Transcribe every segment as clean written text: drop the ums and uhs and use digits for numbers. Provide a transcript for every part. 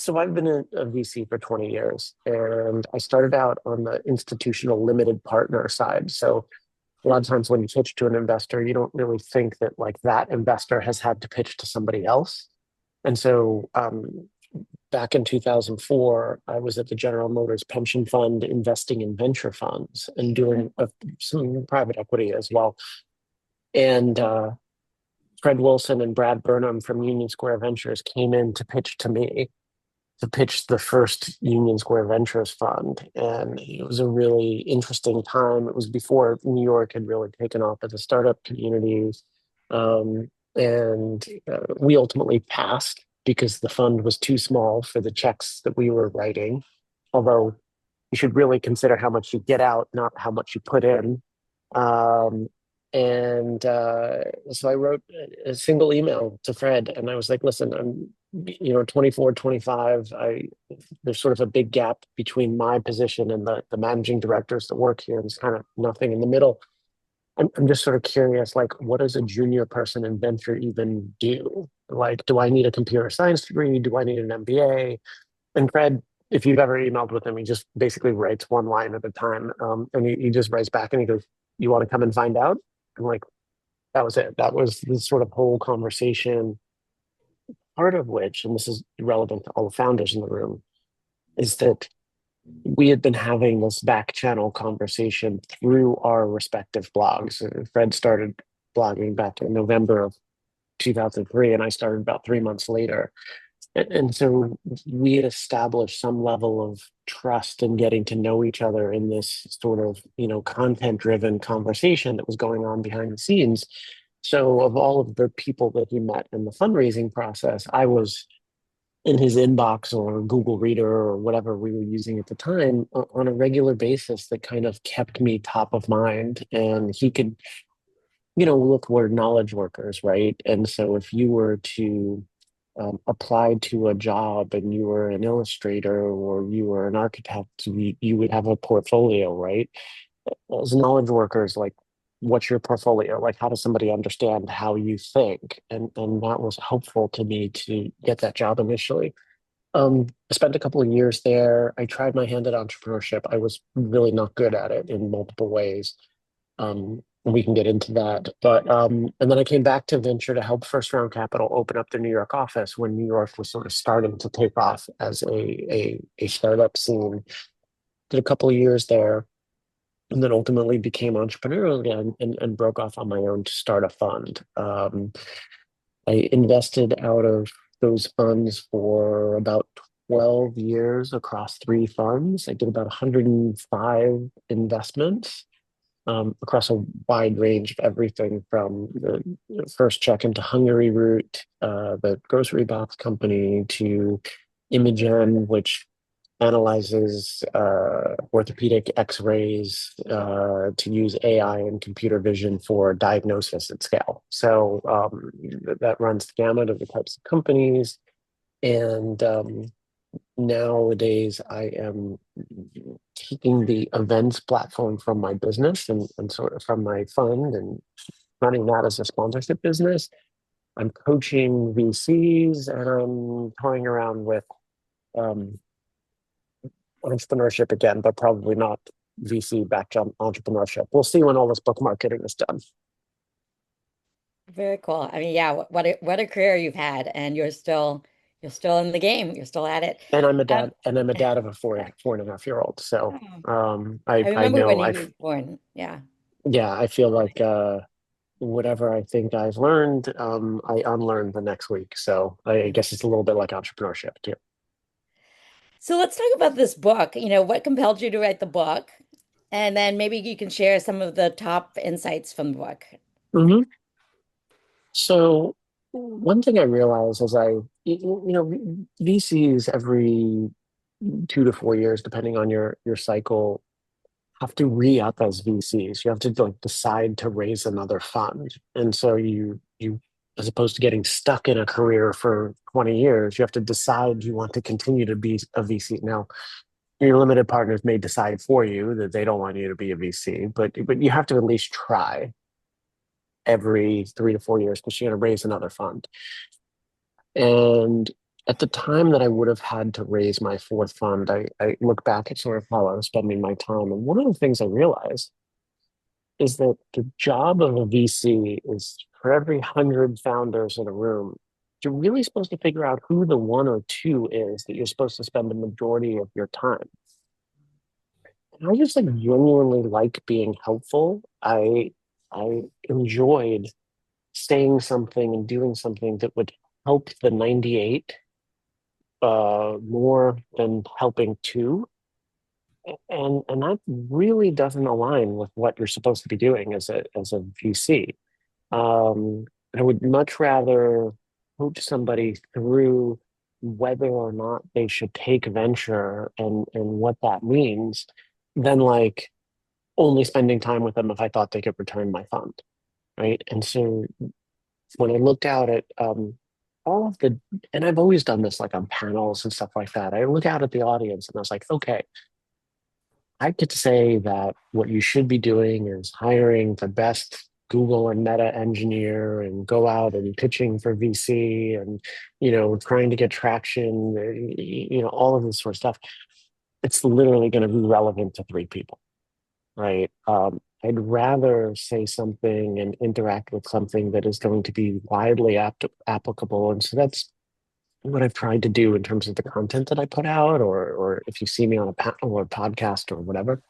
So I've been a VC for 20 years, and I started out on the institutional limited partner side. So a lot of times when you pitch to an investor, you don't really think that like that investor has had to pitch to somebody else. And so back in 2004, I was at the General Motors pension fund investing in venture funds and doing some private equity as well. And Fred Wilson and Brad Burnham from Union Square Ventures came in to pitch to me to pitch the first Union Square Ventures fund. And it was a really interesting time. It was before New York had really taken off as a startup community. And we ultimately passed because the fund was too small for the checks that we were writing. Although you should really consider how much you get out, not how much you put in. Um, and so I wrote a single email to Fred and I was like, listen, I'm 24, 25. There's sort of a big gap between my position and the managing directors that work here. And there's kind of nothing in the middle. I'm just sort of curious, like, what does a junior person in venture even do? Like, do I need a computer science degree? Do I need an MBA? And Fred, if you've ever emailed with him, he just basically writes one line at a time. And he just writes back and he goes, you want to come and find out? I'm like, that was it. That was the sort of whole conversation, part of which, and this is relevant to all the founders in the room, is that we had been having this back channel conversation through our respective blogs. Fred started blogging back in November of 2003, and I started about 3 months later. And so we had established some level of trust and getting to know each other in this sort of, content driven conversation that was going on behind the scenes. So of all of the people that he met in the fundraising process, I was in his inbox or Google Reader or whatever we were using at the time on a regular basis that kind of kept me top of mind. And he could, look, we're knowledge workers, right? And so if you were to apply to a job and you were an illustrator or you were an architect, you would have a portfolio, right? As knowledge workers, like, what's your portfolio? Like, how does somebody understand how you think? And that was helpful to me to get that job initially. I spent a couple of years there. I tried my hand at entrepreneurship. I was really not good at it in multiple ways. And we can get into that. But and then I came back to venture to help First Round Capital open up their New York office when New York was sort of starting to take off as a startup scene. Did a couple of years there and then ultimately became entrepreneurial again and broke off on my own to start a fund. I invested out of those funds for about 12 years across three funds. I did about 105 investments across a wide range of everything from the first check into Hungary route, the grocery box company, to Imagen, which analyzes orthopedic x-rays to use AI and computer vision for diagnosis at scale. So that runs the gamut of the types of companies. And nowadays I am taking the events platform from my business and sort of from my fund and running that as a sponsorship business. I'm coaching VCs and I'm toying around with um, entrepreneurship again, but probably not VC backed entrepreneurship. We'll see when all this book marketing is done. Very cool. I mean, yeah, what a career you've had, and you're still in the game. You're still at it. And I'm a Um, dad, and I'm a dad of a four and a half year old. So oh, I I I remember when know he I was born. Yeah. yeah I feel like whatever I think I've learned, I unlearned the next week. So I guess it's a little bit like entrepreneurship too. So let's talk about this book. What compelled you to write the book? And then maybe you can share some of the top insights from the book. Hmm. So one thing I realized as VCs every 2 to 4 years, depending on your cycle, have to re-up as VCs. You have to like decide to raise another fund. And so you as opposed to getting stuck in a career for 20 years, you have to decide you want to continue to be a VC. Now, your limited partners may decide for you that they don't want you to be a VC, but you have to at least try every 3 to 4 years because you're going to raise another fund. And At the time that I would have had to raise my fourth fund, I look back at sort of how I was spending my time. And one of the things I realized is that the job of a VC is for every 100 founders in a room, you're really supposed to figure out who the one or two is that you're supposed to spend the majority of your time. And I just like genuinely like being helpful. I enjoyed saying something and doing something that would help the 98 more than helping two. And that really doesn't align with what you're supposed to be doing as a VC. Um, I would much rather coach somebody through whether or not they should take venture and what that means than like only spending time with them if I thought they could return my fund, right? And so when I looked out at all of the, and I've always done this like on panels and stuff like that, I look out at the audience and I was like, okay, I get to say that what you should be doing is hiring the best Google and Meta engineer and go out and pitching for VC and, trying to get traction, all of this sort of stuff. It's literally going to be relevant to three people, right? I'd rather say something and interact with something that is going to be widely applicable. And so that's what I've tried to do in terms of the content that I put out, or if you see me on a panel or podcast or whatever.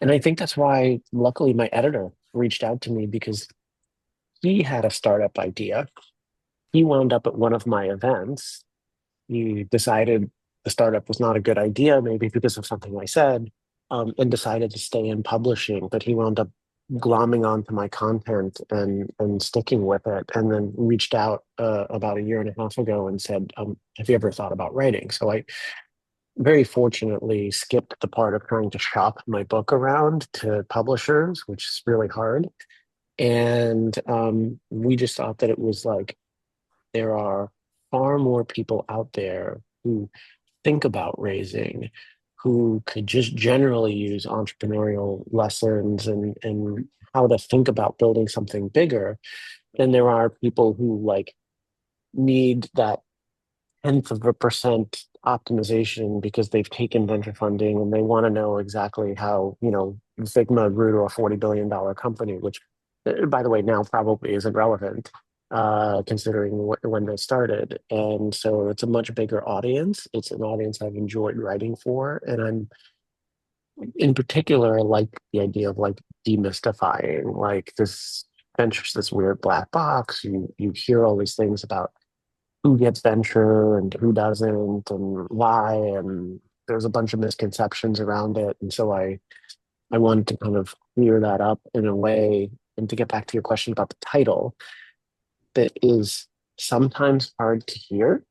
And I think that's why, luckily, my editor reached out to me because he had a startup idea. He wound up at one of my events. He decided the startup was not a good idea, maybe because of something I said, and decided to stay in publishing. But he wound up glomming onto my content and sticking with it, and then reached out about a year and a half ago and said, "Have you ever thought about writing?" So I very fortunately skipped the part of trying to shop my book around to publishers, which is really hard. And we just thought that it was like there are far more people out there who think about raising, who could just generally use entrepreneurial lessons and how to think about building something bigger than there are people who like need that tenth of a percent optimization because they've taken venture funding and they want to know exactly how, Figma grew to a $40 billion company, which, by the way, now probably isn't relevant considering when they started. And so it's a much bigger audience. It's an audience I've enjoyed writing for. And I'm, in particular, like the idea of like demystifying like this venture's this weird black box. You hear all these things about who gets venture and who doesn't and why, and there's a bunch of misconceptions around it. And so I wanted to kind of clear that up in a way. And to get back to your question about the title, that is sometimes hard to hear.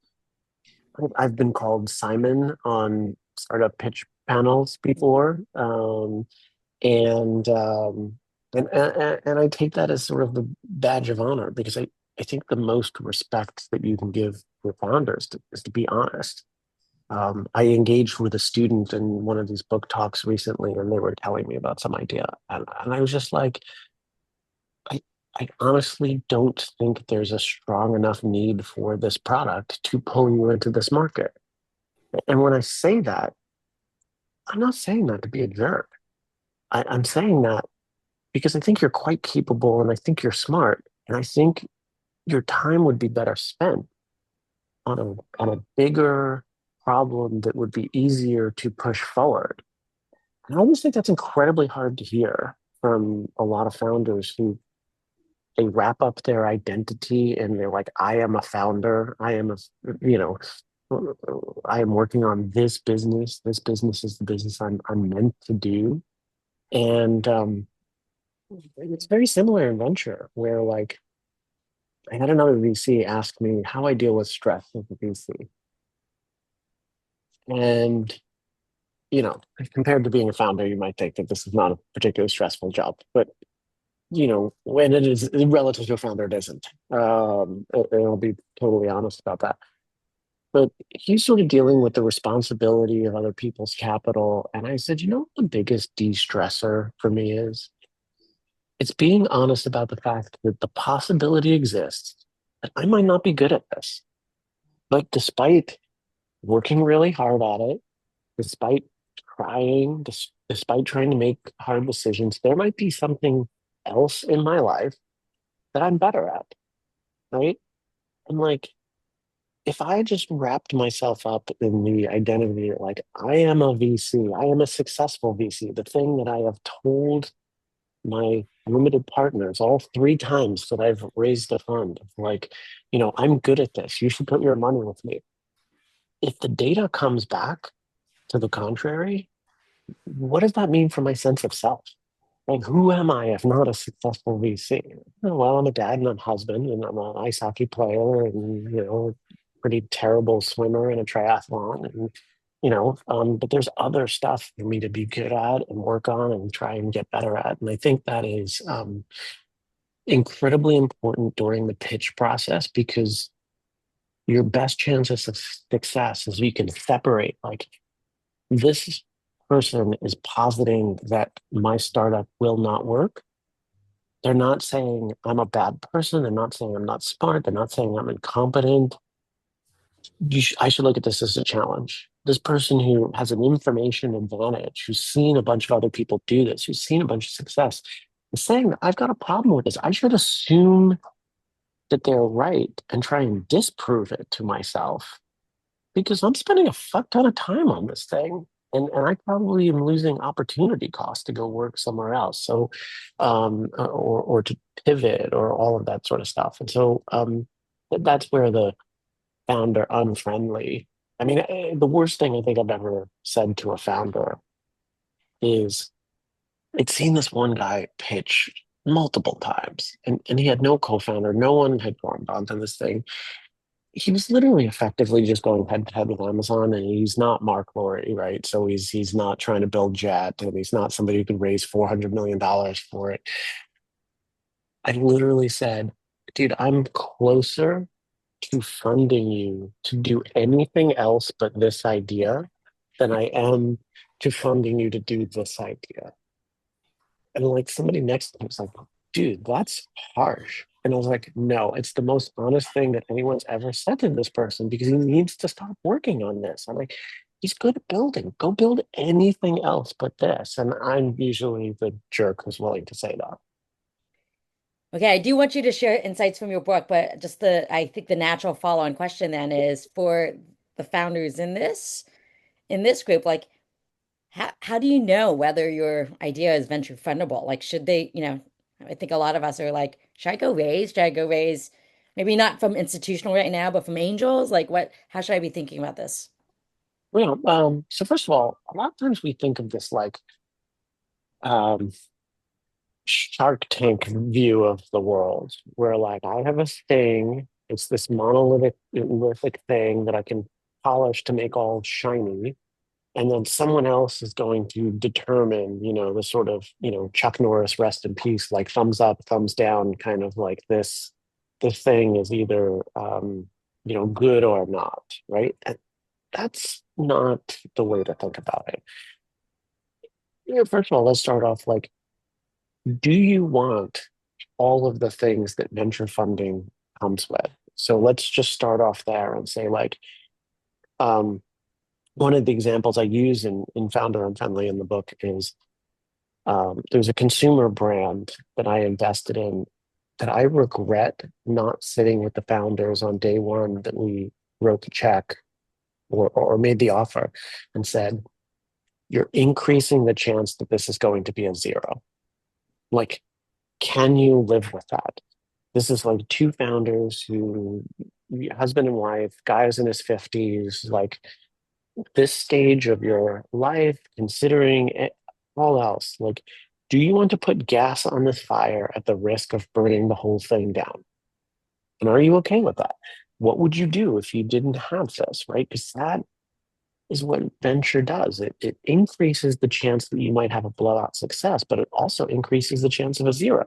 I've been called Simon on startup pitch panels before, and and I take that as sort of the badge of honor because I think the most respect that you can give your founders is to be honest. I engaged with a student in one of these book talks recently, and they were telling me about some idea, and I was just like, I I honestly don't think there's a strong enough need for this product to pull you into this market. And when I say that, I'm not saying that to be a jerk. I'm saying that because I think you're quite capable and I think you're smart. And I think your time would be better spent on a bigger problem that would be easier to push forward. And I just think that's incredibly hard to hear from a lot of founders who they wrap up their identity and they're like, I am a founder. I am a, you know, I am working on this business. This business is the business I'm meant to do. And it's very similar in venture where like I had another VC ask me how I deal with stress as a VC. And, compared to being a founder, you might think that this is not a particularly stressful job, but when it is relative to a founder, it isn't. And I'll be totally honest about that. But he's sort of dealing with the responsibility of other people's capital. And I said, what the biggest de-stressor for me is? It's being honest about the fact that the possibility exists that I might not be good at this. But despite working really hard at it, despite despite trying to make hard decisions, there might be something else in my life that I'm better at, right? And like, if I just wrapped myself up in the identity that, like, I am a VC, I am a successful VC, the thing that I have told my limited partners all three times that I've raised a fund, like, I'm good at this. You should put your money with me. If the data comes back to the contrary, what does that mean for my sense of self? Like, who am I if not a successful VC? Well, I'm a dad and I'm a husband and I'm an ice hockey player and, pretty terrible swimmer in a triathlon. And, but there's other stuff for me to be good at and work on and try and get better at. And I think that is incredibly important during the pitch process because your best chances of success is you can separate, like, this person is positing that my startup will not work. They're not saying I'm a bad person. They're not saying I'm not smart. They're not saying I'm incompetent. I should look at this as a challenge. This person who has an information advantage, who's seen a bunch of other people do this, who's seen a bunch of success, is saying that I've got a problem with this. I should assume that they're right and try and disprove it to myself because I'm spending a fuck ton of time on this thing. And I probably am losing opportunity cost to go work somewhere else. So, or to pivot or all of that sort of stuff. And so, that's where the founder unfriendly. I mean, the worst thing I think I've ever said to a founder is I'd seen this one guy pitch multiple times and he had no co-founder. No one had formed onto this thing. He was literally effectively just going head to head with Amazon, and he's not Mark Laurie, right? So he's not trying to build Jet, and he's not somebody who could raise $400 million for it. I literally said, dude, I'm closer to funding you to do anything else but this idea than I am to funding you to do this idea. And like somebody next to me was like, dude, that's harsh. And I was like, no, it's the most honest thing that anyone's ever said to this person because he needs to stop working on this. I'm like, he's good at building. Go build anything else but this. And I'm usually the jerk who's willing to say that. Okay, I do want you to share insights from your book, but just I think the natural follow-on question then is for the founders in this group, like how do you know whether your idea is venture fundable? Like, should they, I think a lot of us are like, should I go raise? Should I go raise? Maybe not from institutional right now, but from angels? Like, how should I be thinking about this? So first of all, a lot of times we think of this like um, Shark Tank view of the world, where like I have a thing, it's this monolithic thing that I can polish to make all shiny, and then someone else is going to determine, the sort of, Chuck Norris rest in peace, like thumbs up, thumbs down, kind of like this thing is either good or not, right? And that's not the way to think about it. First of all, let's start off like, do you want all of the things that venture funding comes with? So let's just start off there and say, like, um, one of the examples I use in Founder Unfriendly in the book is there's a consumer brand that I invested in that I regret not sitting with the founders on day one that we wrote the check or made the offer and said, you're increasing the chance that this is going to be a zero. Like, can you live with that? This is like two founders who, husband and wife, guy's in his 50s, like this stage of your life, considering it, all else, like, do you want to put gas on this fire at the risk of burning the whole thing down? And are you okay with that? What would you do if you didn't have this, right? Because that is what venture does. It increases the chance that you might have a blowout success, but it also increases the chance of a zero.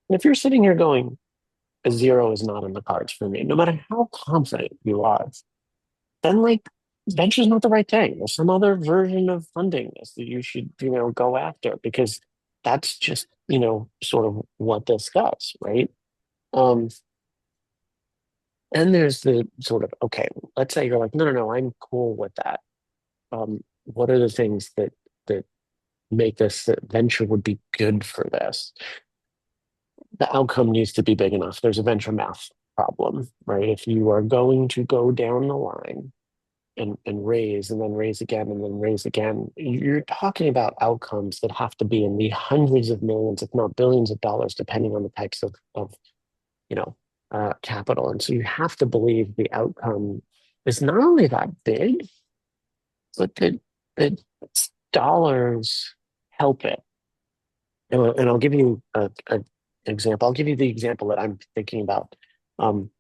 And if you're sitting here going, a zero is not in the cards for me, no matter how confident you are, then like venture's not the right thing. There's some other version of funding this that you should, go after because that's just, sort of what this does, right? Um, And there's the sort of, okay, let's say you're like, no, no, no, I'm cool with that. What are the things that make this that venture would be good for this? The outcome needs to be big enough. There's a venture math problem, right? If you are going to go down the line and raise and then raise again and then raise again, you're talking about outcomes that have to be in the hundreds of millions, if not billions of dollars, depending on the types of you know, capital. And so you have to believe the outcome is not only that big, but that dollars help it. And I'll give you a example. I'll give you the example that I'm thinking about. Um,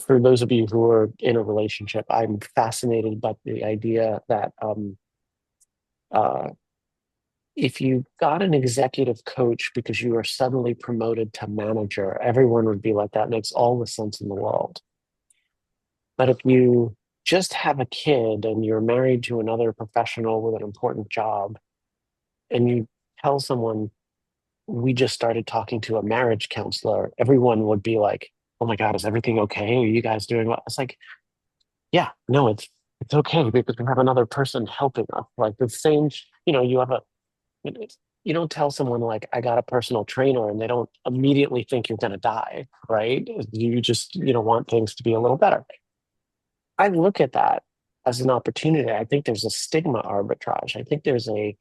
for those of you who are in a relationship, I'm fascinated by the idea that uh, if you got an executive coach because you are suddenly promoted to manager, everyone would be like, that makes all the sense in the world. But if you just have a kid and you're married to another professional with an important job, and you tell someone, we just started talking to a marriage counselor, everyone would be like, oh my God, is everything okay? Are you guys doing well? It's like, yeah, no, it's okay because we have another person helping us. Like the same, you have a you don't tell someone like I got a personal trainer and they don't immediately think you're gonna die, right? You just, want things to be a little better. I look at that as an opportunity. I think there's a stigma arbitrage. I think there's a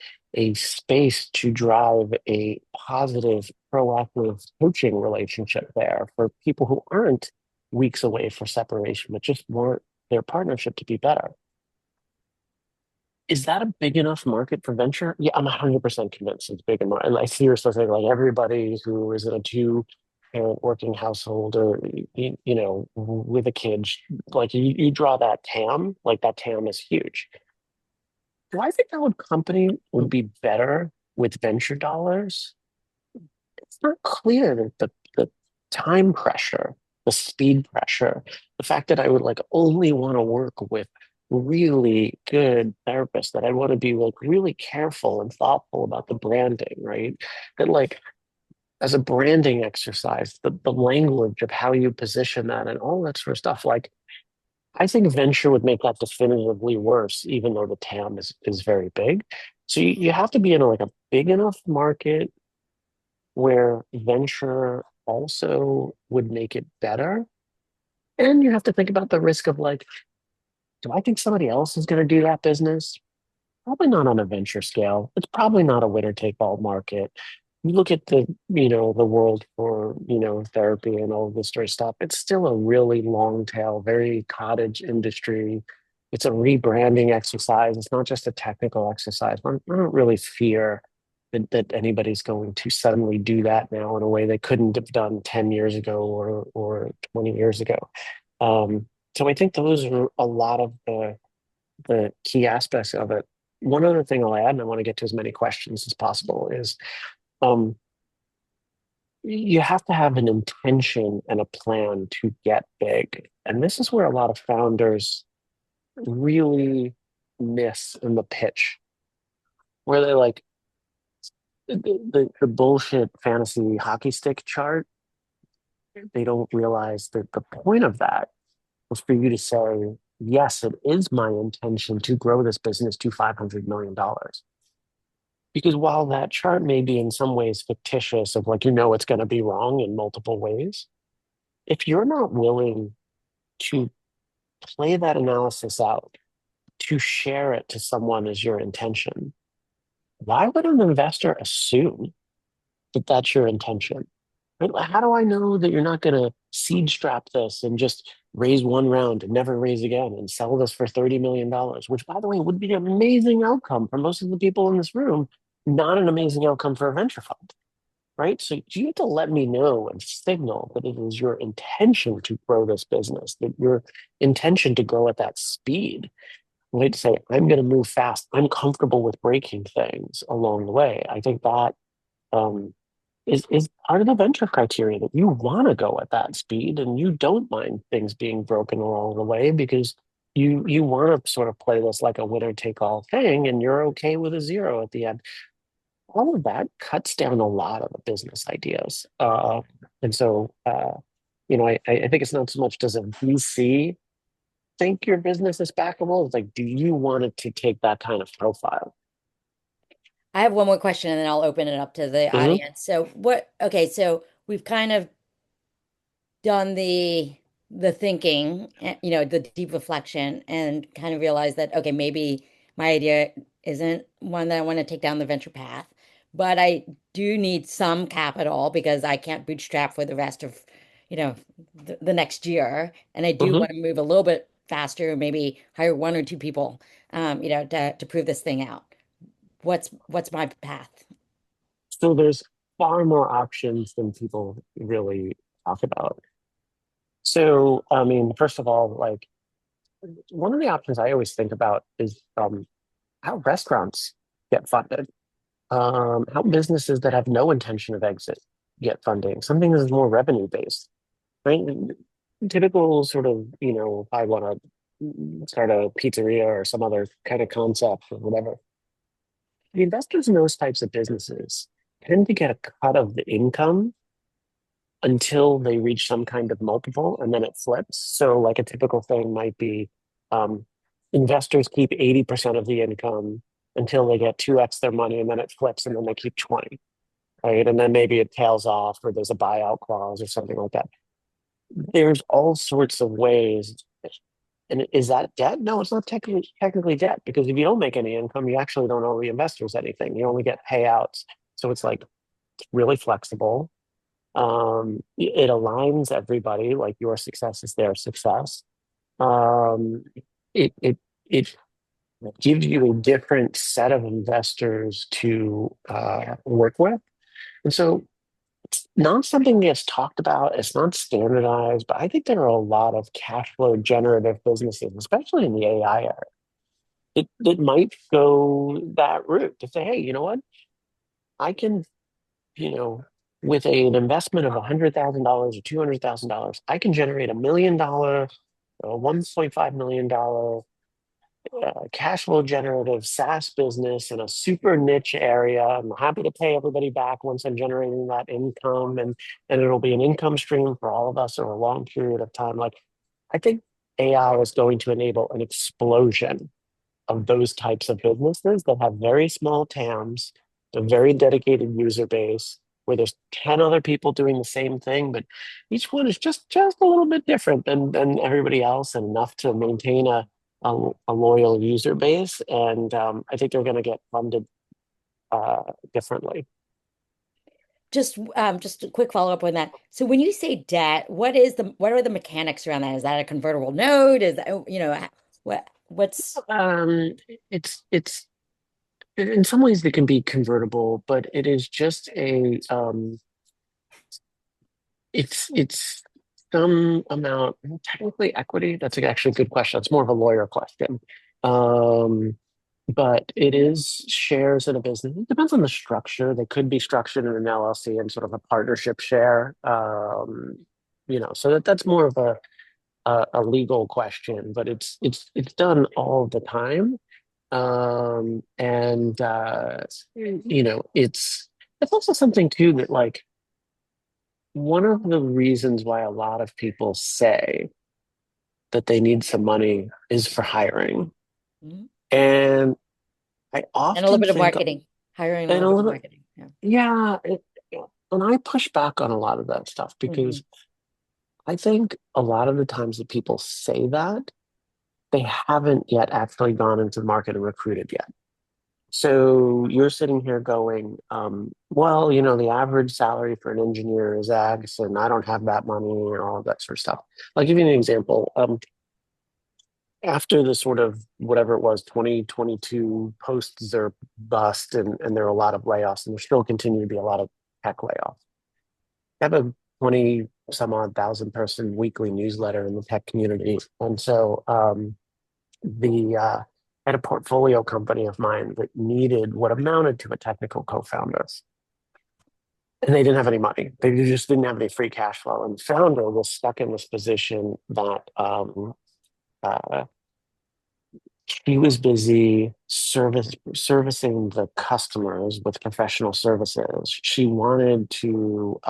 space to drive a positive, proactive coaching relationship there for people who aren't weeks away for separation, but just want their partnership to be better. Is that a big enough market for venture? Yeah, I'm 100% convinced it's big enough. And I seriously think like everybody who is in a two-parent working household or, with a kid, like you draw that TAM, like that TAM is huge. Do I think that company would be better with venture dollars? It's not clear that the time pressure, the speed pressure, the fact that I would like only want to work with really good therapists, that I want to be like really careful and thoughtful about the branding, right? That like as a branding exercise, the language of how you position that and all that sort of stuff. Like I think venture would make that definitively worse, even though the TAM is very big. So you have to be in like a big enough market where venture also would make it better. And you have to think about the risk of like, do I think somebody else is going to do that business? Probably not on a venture scale. It's probably not a winner take all market. You look at the world for, therapy and all of this sort of stuff. It's still a really long tail, very cottage industry. It's a rebranding exercise. It's not just a technical exercise. I don't really fear that anybody's going to suddenly do that now in a way they couldn't have done 10 years ago or 20 years ago. Um, so I think those are a lot of the key aspects of it. One other thing I'll add, and I want to get to as many questions as possible, is um, you have to have an intention and a plan to get big. And this is where a lot of founders really miss in the pitch, where they like the bullshit fantasy hockey stick chart. They don't realize that the point of that was for you to say, yes, it is my intention to grow this business to $500 million. Because while that chart may be in some ways fictitious, of like, it's going to be wrong in multiple ways, if you're not willing to play that analysis out, to share it to someone as your intention, why would an investor assume that that's your intention? Right? Like, how do I know that you're not going to seed strap this and just raise one round and never raise again and sell this for $30 million, which, by the way, would be an amazing outcome for most of the people in this room, not an amazing outcome for a venture fund, right? So you have to let me know and signal that it is your intention to grow this business, that your intention to grow at that speed. Right? To say, I'm going to move fast. I'm comfortable with breaking things along the way. I think that um, is part of the venture criteria, that you want to go at that speed and you don't mind things being broken along the way because you want to sort of play this like a winner take all thing and you're okay with a zero at the end. All of that cuts down a lot of the business ideas. And so I think it's not so much does a VC think your business is backable? It's like, do you want it to take that kind of profile? I have one more question and then I'll open it up to the Hmm. audience. Okay, so we've kind of done the thinking, the deep reflection and kind of realized that, okay, maybe my idea isn't one that I want to take down the venture path, but I do need some capital because I can't bootstrap for the rest of, you know, the next year. And I do Hmm. want to move a little bit faster, maybe hire one or two people, to prove this thing out. What's my path? So there's far more options than people really talk about. So, I mean, first of all, like one of the options I always think about is how restaurants get funded, how businesses that have no intention of exit get funding, something that is more revenue based, right? Typical sort of, if I want to start a pizzeria or some other kind of concept or whatever, the investors in those types of businesses tend to get a cut of the income until they reach some kind of multiple and then it flips. So, like a typical thing might be um, investors keep 80% of the income until they get 2x their money and then it flips and then they keep 20, right? And then maybe it tails off or there's a buyout clause or something like that. There's all sorts of ways. And is that debt? No, it's not technically debt because if you don't make any income, you actually don't owe the investors anything. You only get payouts. So it's like really flexible. It aligns everybody, like your success is their success. Um, it gives you a different set of investors to work with. And so it's not something that's talked about, it's not standardized, but I think there are a lot of cash flow generative businesses, especially in the AI era. It might go that route to say, hey, you know what? I can, you know, with an investment of $100,000 or $200,000, I can generate $1 million, $1.5 million cash flow generative SaaS business in a super niche area. I'm happy to pay everybody back once I'm generating that income, and it'll be an income stream for all of us over a long period of time. Like I think AI is going to enable an explosion of those types of businesses that have very small TAMs, a very dedicated user base, where there's 10 other people doing the same thing, but each one is just a little bit different than everybody else and enough to maintain a loyal user base. And I think they're going to get funded uh, differently. Just a quick follow-up on that. So when you say debt, what are the mechanics around that? Is that a convertible note? Is that, what's Um, it's in some ways they can be convertible, but it is just it's some amount, technically equity. That's actually a good question. It's more of a lawyer question. Um, but it is shares in a business. It depends on the structure. They could be structured in an LLC and sort of a partnership share. So that's more of a legal question, but it's done all the time. And it's also something too that like one of the reasons why a lot of people say that they need some money is for hiring. Mhm. And I And a little often bit of think, marketing, hiring a and little a bit of little, marketing. Yeah. yeah, and I push back on a lot of that stuff Hmm. because I think a lot of the times that people say that, they haven't yet actually gone into the market and recruited yet. So you're sitting here going, well, the average salary for an engineer is X, and I don't have that money and all of that sort of stuff. I'll give you an example. After the sort of whatever it was, 2022 post ZERP bust, and there are a lot of layoffs, and there still continue to be a lot of tech layoffs. I have a 20 some odd thousand person weekly newsletter in the tech community. And so I had a portfolio company of mine that needed what amounted to a technical co-founder. And they didn't have any money. They just didn't have any free cash flow. And the founder was stuck in this position that uh, she was busy servicing the customers with professional services. She wanted to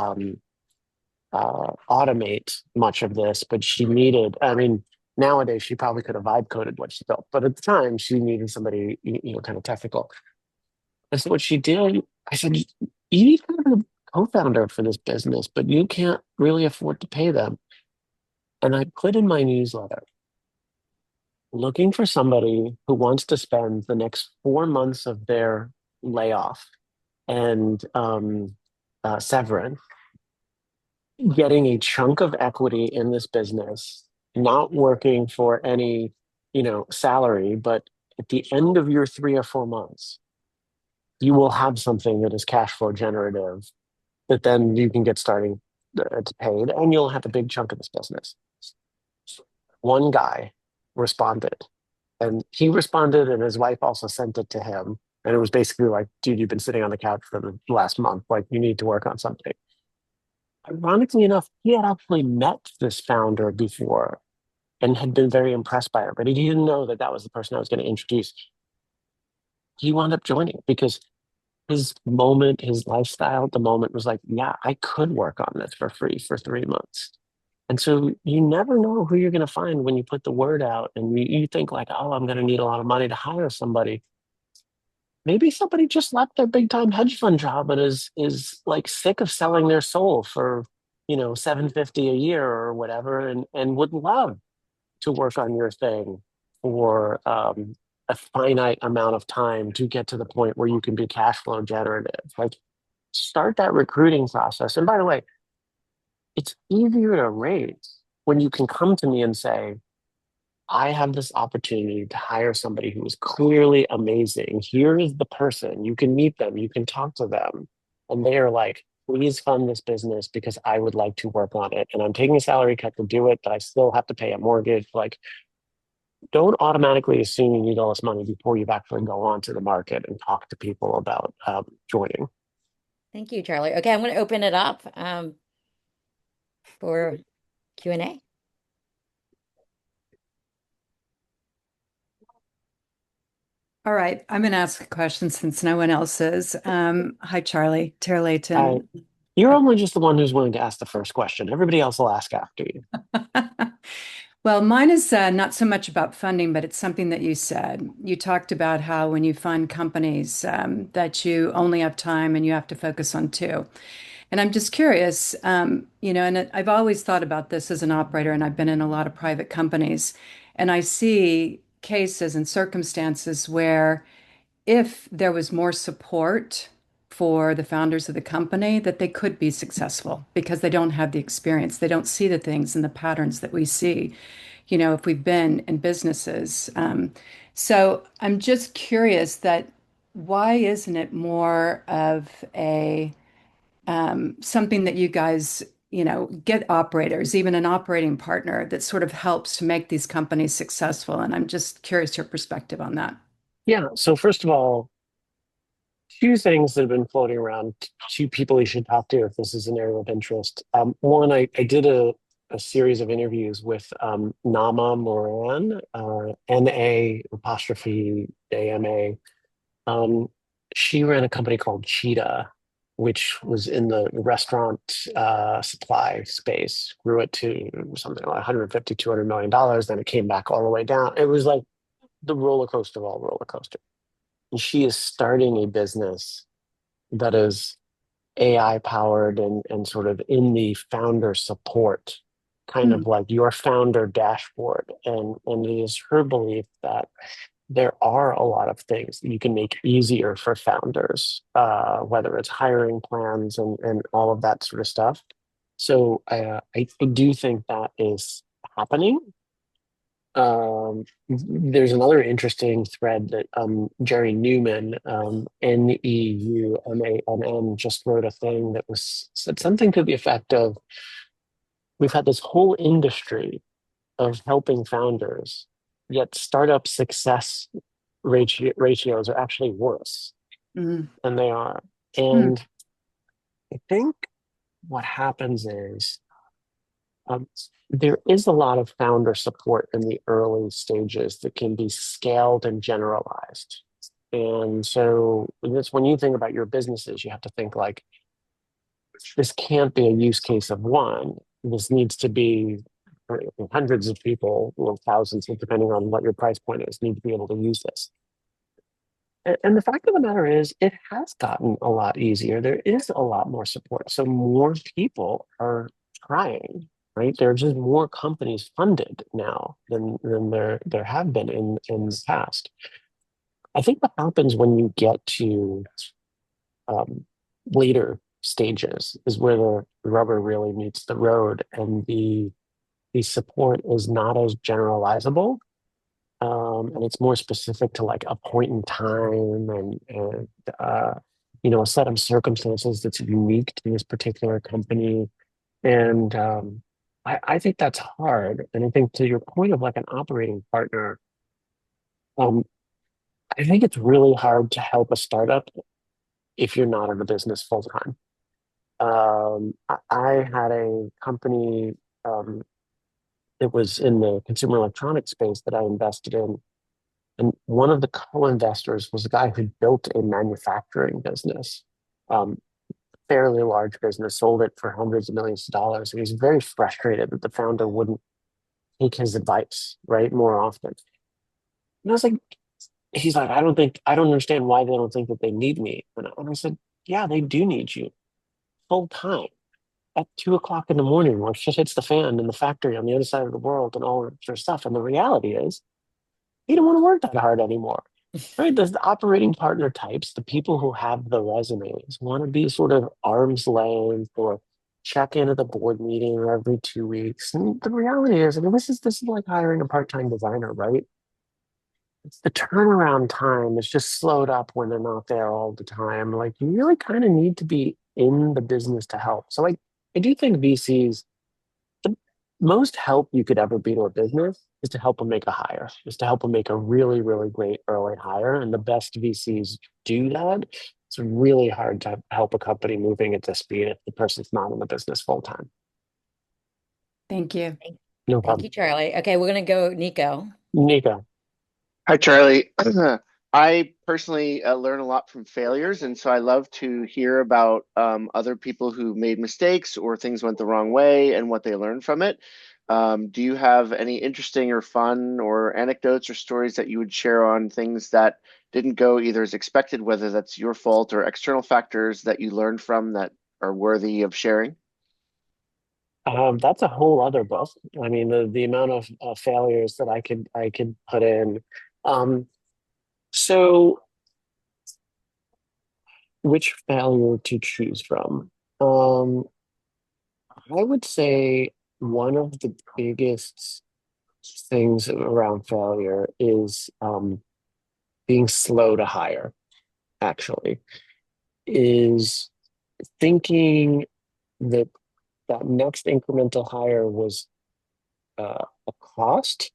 automate much of this, but she needed, I mean, nowadays she probably could have vibe coded what she built, but at the time she needed somebody, kind of technical. And so what she did, I said, you need kind of a co-founder for this business, but you can't really afford to pay them. And I put in my newsletter, looking for somebody who wants to spend the next 4 months of their layoff and severance getting a chunk of equity in this business, not working for any, salary, but at the end of your 3 or 4 months, you will have something that is cash flow generative that then you can get starting to paid, and you'll have a big chunk of this business. One guy responded, and he responded, and his wife also sent it to him. And it was basically like, dude, you've been sitting on the couch for the last month. Like, you need to work on something. Ironically enough, he had actually met this founder before and had been very impressed by her, but he didn't know that that was the person I was going to introduce. He wound up joining because his moment, his lifestyle at the moment was like, yeah, I could work on this for free for 3 months. And so you never know who you're going to find when you put the word out and you think like, oh, I'm going to need a lot of money to hire somebody. Maybe somebody just left their big time hedge fund job and is like sick of selling their soul for, 750 a year or whatever, and would love to work on your thing for a finite amount of time to get to the point where you can be cash flow generative. Like, start that recruiting process. And by the way, it's easier to raise when you can come to me and say, I have this opportunity to hire somebody who is clearly amazing. Here is the person. You can meet them, you can talk to them. And they are like, please fund this business because I would like to work on it. And I'm taking a salary cut to do it, but I still have to pay a mortgage. Like, don't automatically assume you need all this money before you've actually go onto the market and talk to people about joining. Thank you, Charlie. Okay, I'm going to open it up for Q&A. All right, I'm going to ask a question since no one else is. Hi, Charlie. Tara Uh, Layton. you're only just the one who's willing to ask the first question. Everybody else will ask after you. Well, mine is not so much about funding, but it's something that you said. You talked about how when you fund companies, that you only have time and you have to focus on two. And I'm just curious, and I've always thought about this as an operator, and I've been in a lot of private companies, and I see cases and circumstances where if there was more support for the founders of the company, that they could be successful because they don't have the experience. They don't see the things and the patterns that we see, if we've been in businesses. So I'm just curious that why isn't it more of a something that you guys, get operators, even an operating partner that sort of helps to make these companies successful? And I'm just curious your perspective on that. Yeah. So first of all, two things that have been floating around, two people you should talk to if this is an area of interest. One, I did a series of interviews with Nama Moran, N-A apostrophe A-M-A. Um, she ran a company called Cheetah, which was in the restaurant supply space, grew it to something like 150, $200 million. Then it came back all the way down. It was like the roller coaster of all roller coasters. And she is starting a business that is AI powered and sort of in the founder support, kind Hmm. of like your founder dashboard. And it is her belief that there are a lot of things that you can make easier for founders, whether it's hiring plans and all of that sort of stuff. So I do think that is happening. There's another interesting thread that Jerry Newman, Neumann, just wrote a thing that was said something to the effect of we've had this whole industry of helping founders, yet startup success ratios are actually worse Mm. than they are. Hmm. And I think what happens is Um, there is a lot of founder support in the early stages that can be scaled and generalized. And so that's when you think about your businesses, you have to think like this can't be a use case of one. This needs to be hundreds of people or thousands, depending on what your price point is, need to be able to use this. And the fact of the matter is, it has gotten a lot easier. There is a lot more support. So more people are trying, right? There are just more companies funded now than there have been in the past. I think what happens when you get to um, later stages is where the rubber really meets the road, and the support is not as generalizable, and it's more specific to like a point in time and a set of circumstances that's unique to this particular company. And I think that's hard. And I think to your point of like an operating partner, um, I think it's really hard to help a startup if you're not in the business full time. I had a company that was in the consumer electronics space that I invested in. And one of the co-investors was a guy who built a manufacturing business, um, fairly large business, sold it for hundreds of millions of dollars. And he was very frustrated that the founder wouldn't take his advice, right, more often. And I was like, he's like, I don't understand why they don't think that they need me. And I said, yeah, they do need you full time at 2 o'clock in the morning when shit hits the fan in the factory on the other side of the world and all of their stuff. And the reality is, you don't want to work that hard anymore. Right? The operating partner types, the people who have the resumes, want to be sort of arm's length or check in at the board meeting every 2 weeks. And the reality is, I mean, this is like hiring a part-time designer, right? It's the turnaround time is just slowed up when they're not there all the time. Like you really kind of need to be in the business to help. So I do think VCs, the most help you could ever be to a business is to help them make a hire, is to help them make a really, really great early hire. And the best VCs do that. It's really hard to help a company moving at this speed if the person's not in the business full time. Thank you. No Thank you, problem. Charlie. Okay, we're gonna go Nico. Nico. Hi, Charlie. I personally learn a lot from failures, and so I love to hear about other people who made mistakes or things went the wrong way and what they learned from it. Do you have any interesting or fun or anecdotes or stories that you would share on things that didn't go either as expected, whether that's your fault or external factors that you learned from that are worthy of sharing? That's a whole other book. I mean, the amount of failures that I could put in. Um, so which failure to choose from? Um, I would say one of the biggest things around failure is being slow to hire, actually, is thinking that that next incremental hire was a cost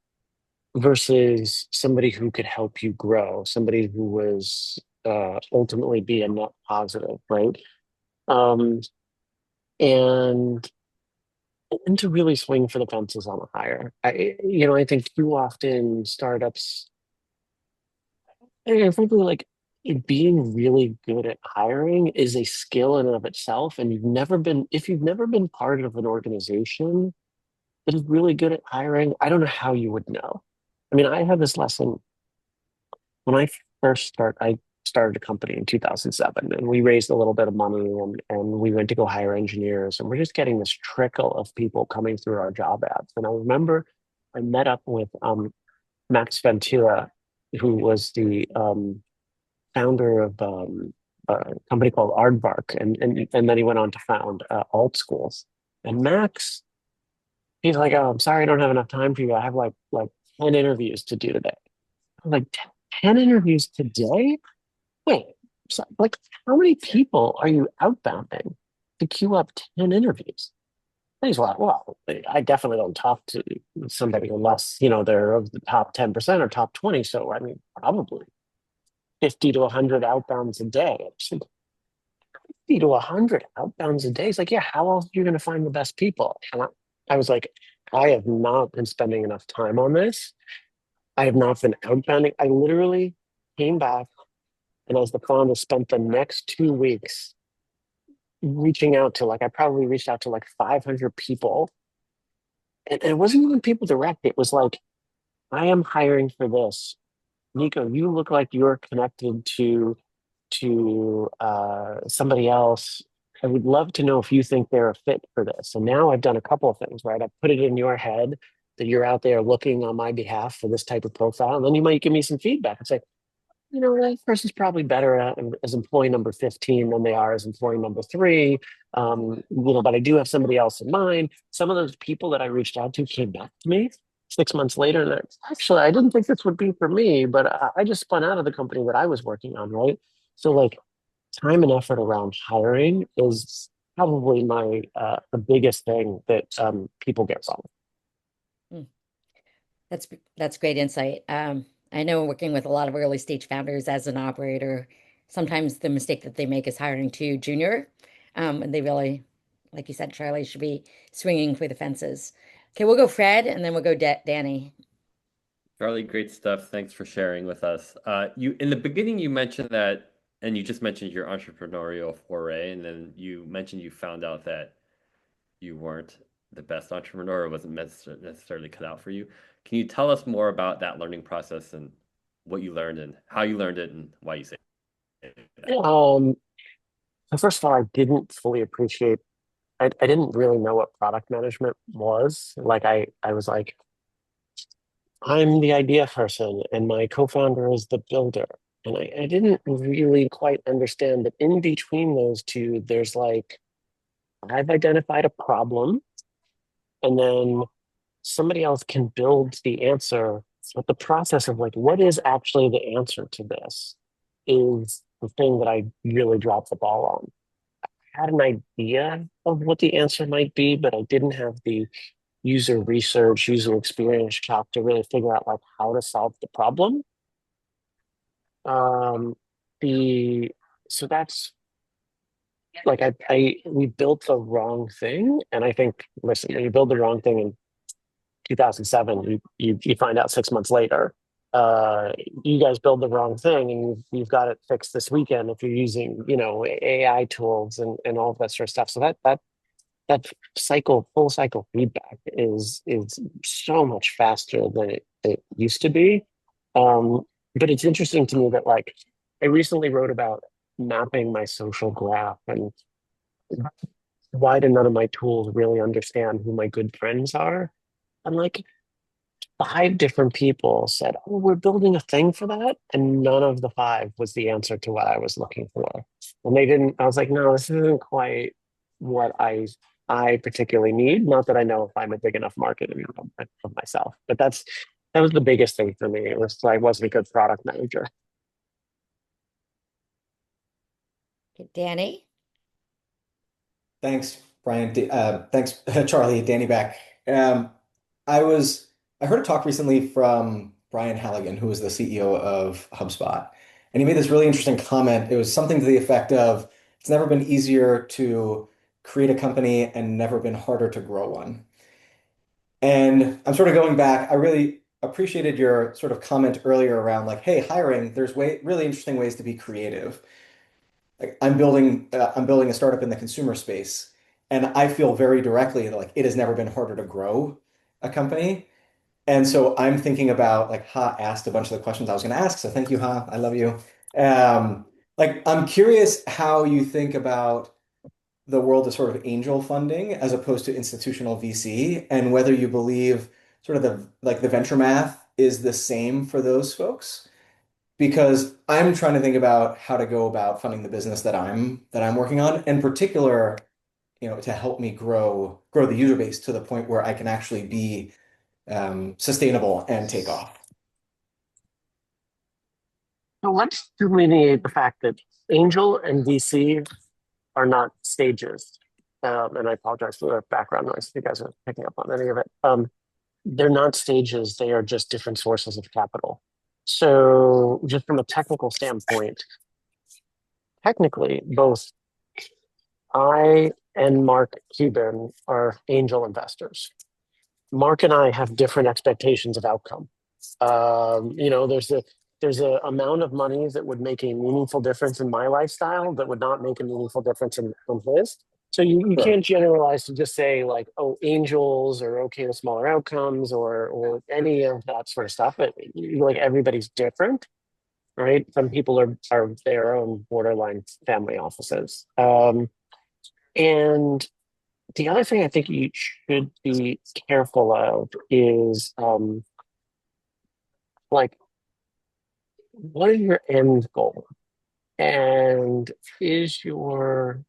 versus somebody who could help you grow, somebody who was ultimately be a net positive, right? Um, and and to really swing for the fences on a hire. I think too often startups, and frankly, like being really good at hiring is a skill in and of itself. And if you've never been part of an organization that is really good at hiring, I don't know how you would know. I mean, I had this lesson when I started a company in 2007, and we raised a little bit of money, and we went to go hire engineers, and we're just getting this trickle of people coming through our job ads. And I remember I met up with Max Ventura, who was the founder of a company called Aardvark, and then he went on to found Alt Schools. And Max, he's like, "Oh, I'm sorry, I don't have enough time for you. I have like 10 interviews to do today." I'm like, 10 interviews today? Wait, so, like, how many people are you outbounding to queue up 10 interviews? And he's like, well, I definitely don't talk to somebody unless, they're of the top 10% or top 20. So, I mean, probably 50 to 100 outbounds a day. I said, 50 to 100 outbounds a day. He's like, yeah, how else are you going to find the best people? And I was like, I have not been spending enough time on this. I have not been outbounding. I literally came back and as the founder spent the next 2 weeks reaching out to like, I probably reached out to like 500 people. And it wasn't even people direct. It was like, I am hiring for this. Nico, you look like you're connected to somebody else. I would love to know if you think they're a fit for this. And now I've done a couple of things, right? I've put it in your head that you're out there looking on my behalf for this type of profile. And then you might give me some feedback and say, you know, that person's probably better as employee number 15 than they are as employee number 3. But I do have somebody else in mind. Some of those people that I reached out to came back to me 6 months later. And actually, I didn't think this would be for me, but I just spun out of the company that I was working on, right? So, like, time and effort around hiring is probably the biggest thing that people get wrong. Mm. That's great insight. I know working with a lot of early stage founders as an operator, sometimes the mistake that they make is hiring too junior, and they really, like you said, Charlie, should be swinging for the fences. Okay, we'll go Fred, and then we'll go Danny. Charlie, great stuff. Thanks for sharing with us. You in the beginning you mentioned that, and you just mentioned your entrepreneurial foray, and then you mentioned you found out that you weren't the best entrepreneur or wasn't necessarily cut out for you. Can you tell us more about that learning process and what you learned and how you learned it and why you say that? First of all, I didn't fully appreciate. I didn't really know what product management was. Like I was like, I'm the idea person and my co-founder is the builder. And I didn't really quite understand that in between those two, there's like, I've identified a problem and then somebody else can build the answer. But the process of like, what is actually the answer to this is the thing that I really dropped the ball on. I had an idea of what the answer might be, but I didn't have the user research, user experience calc to really figure out like how to solve the problem. Um, the so that's like I we built the wrong thing, and I think listen, when you build the wrong thing in 2007, you find out 6 months later. You guys build the wrong thing, and you've got it fixed this weekend if you're using AI tools and all of that sort of stuff. So that full cycle feedback is so much faster than it used to be. But it's interesting to me that like I recently wrote about mapping my social graph and why do none of my tools really understand who my good friends are? And like 5 different people said, "Oh, we're building a thing for that," and none of the 5 was the answer to what I was looking for. And they didn't. I was like, "No, this isn't quite what I particularly need." Not that I know if I'm a big enough market of myself, but that was the biggest thing for me. It was I wasn't a good product manager. Okay, Danny. Thanks, Brian. Thanks, Charlie. Danny back. Um, I heard a talk recently from Brian Halligan, who is the CEO of HubSpot, and he made this really interesting comment. It was something to the effect of, "It's never been easier to create a company and never been harder to grow one." And I'm sort of going back. I really appreciated your sort of comment earlier around like, "Hey, hiring, there's really interesting ways to be creative." Like I'm building a startup in the consumer space, and I feel very directly that like it has never been harder to grow a company. And so I'm thinking about like Ha asked a bunch of the questions I was going to ask. So thank you, Ha. I love you. Like I'm curious how you think about the world of sort of angel funding as opposed to institutional VC, and whether you believe sort of the venture math is the same for those folks, because I'm trying to think about how to go about funding the business that I'm working on, in particular, to help me grow the user base to the point where I can actually be sustainable and take off. So let's delineate the fact that angel and VC are not stages. And I apologize for the background noise if you guys are picking up on any of it. They're not stages, they are just different sources of capital. So, just from a technical standpoint, technically, both I and Mark Cuban are angel investors. Mark and I have different expectations of outcome. There's there's a amount of money that would make a meaningful difference in my lifestyle that would not make a meaningful difference in his. So you Sure. can't generalize to just say like, oh, angels are okay with smaller outcomes or any of that sort of stuff. But like everybody's different, right? Some people are their own borderline family offices. And the other thing I think you should be careful of is like, what is your end goal? And is your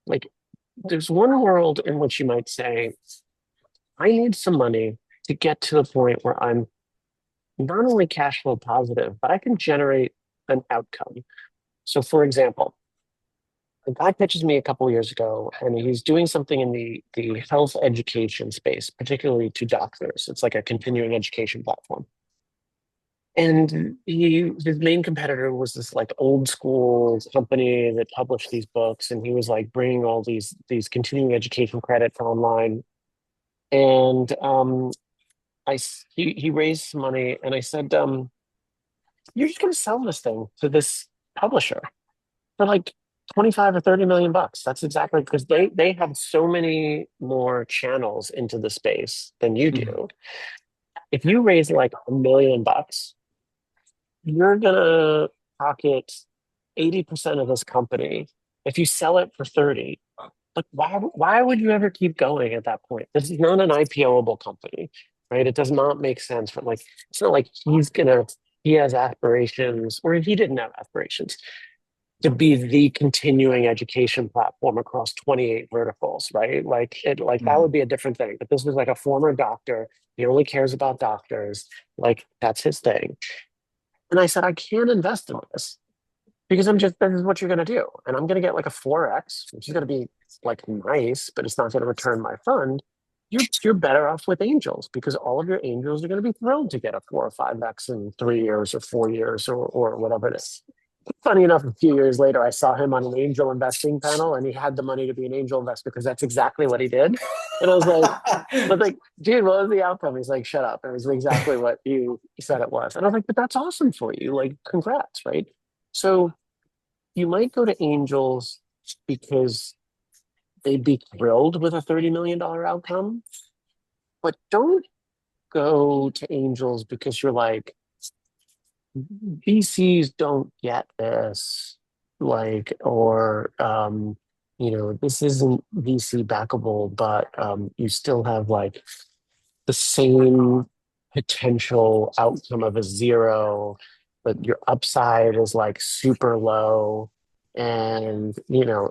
like, there's one world in which you might say, I need some money to get to the point where I'm not only cash flow positive, but I can generate an outcome. So, for example, a guy pitches me a couple of years ago, and he's doing something in the health education space, particularly to doctors. It's like a continuing education platform. And his main competitor was this like old school company that published these books, and he was like bringing all these continuing education credits online. And he raised some money, and I said, "You're just going to sell this thing to this publisher for like 25 or 30 million bucks." That's exactly because they have so many more channels into the space than you Mhm. do. If you raise like $1 million, you're gonna pocket 80% of this company. If you sell it for 30, like why would you ever keep going at that point? This is not an IPOable company, right? It does not make sense for like it's not like he has aspirations, or he didn't have aspirations to be the continuing education platform across 28 verticals, right? Like that would Mhm. be a different thing. But this was like a former doctor. He only cares about doctors. Like that's his thing. And I said, I can't invest in this because this is what you're going to do. And I'm going to get like a 4X, which is going to be like nice, but it's not going to return my fund. You're better off with angels because all of your angels are going to be thrilled to get a 4 or 5X in 3 years or 4 years or whatever it is. Funny enough, a few years later, I saw him on an angel investing panel, and he had the money to be an angel investor because that's exactly what he did. And I was like, dude, what was the outcome? He's like, shut up. It was exactly what you said it was. And I was like, but that's awesome for you. Like, congrats, right? So you might go to angels because they'd be thrilled with a $30 million outcome, but don't go to angels because you're like, VCs don't get this, like, or this isn't VC backable, but you still have like the same potential outcome of a zero, but your upside is like super low. And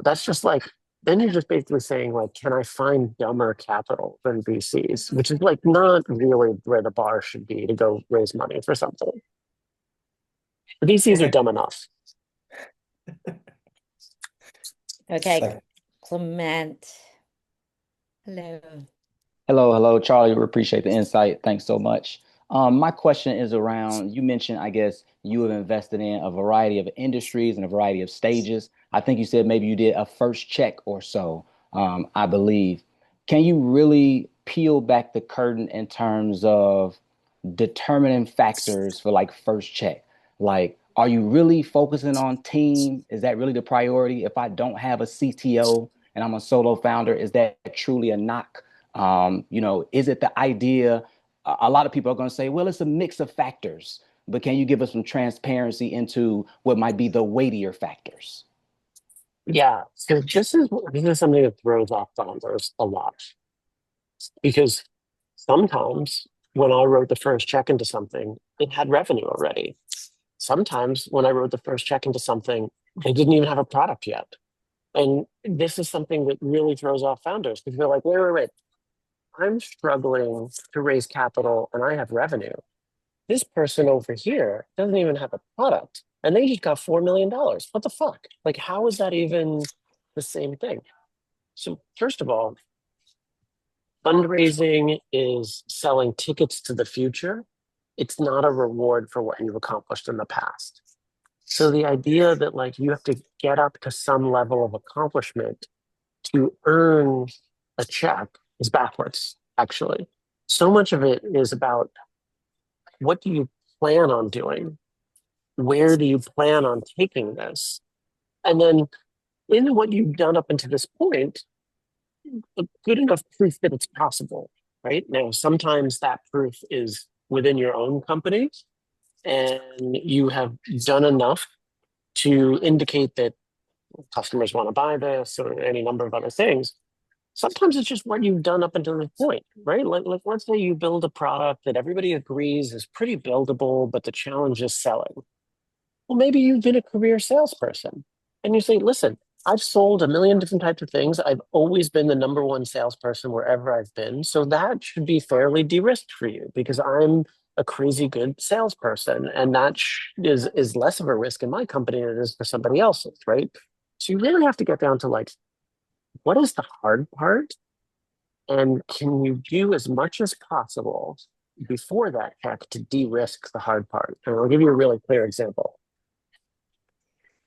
that's just like then you're just basically saying like, can I find dumber capital than VCs, which is like not really where the bar should be to go raise money for something. The VCs are Okay. dumb enough. Okay, Thank- Clement. Hello. Hello, Charlie. We appreciate the insight. Thanks so much. My question is around, you mentioned, I guess, you have invested in a variety of industries and a variety of stages. I think you said maybe you did a first check or so, I believe. Can you really peel back the curtain in terms of determining factors for like first check? Like, are you really focusing on team? Is that really the priority? If I don't have a CTO and I'm a solo founder, is that truly a knock? Is it the idea? A lot of people are going to say, well, it's a mix of factors, but can you give us some transparency into what might be the weightier factors? Yeah, so this is something that throws off founders a lot because sometimes when I wrote the first check into something, it had revenue already. Sometimes when I wrote the first check into something, they didn't even have a product yet. And this is something that really throws off founders because they're like, wait. I'm struggling to raise capital and I have revenue. This person over here doesn't even have a product and they just got $4 million. What the fuck? Like, how is that even the same thing? So, first of all, fundraising is selling tickets to the future. It's not a reward for what you've accomplished in the past. So, the idea that like you have to get up to some level of accomplishment to earn a check is backwards, actually. So much of it is about what do you plan on doing where do you plan on taking this? And then in what you've done up until this point, a good enough proof that it's possible, right? Now, sometimes that proof is within your own company, and you have done enough to indicate that customers want to buy this or any number of other things. Sometimes it's just what you've done up until this point, right? Like let's say you build a product that everybody agrees is pretty buildable, but the challenge is selling. Well, maybe you've been a career salesperson and you say, listen, I've sold a million different types of things. I've always been the number one salesperson wherever I've been. So that should be fairly de-risked for you because I'm a crazy good salesperson. And that is less of a risk in my company than it is for somebody else's, right? So you really have to get down to like, what is the hard part? And can you do as much as possible before that check to de-risk the hard part? And I'll give you a really clear example.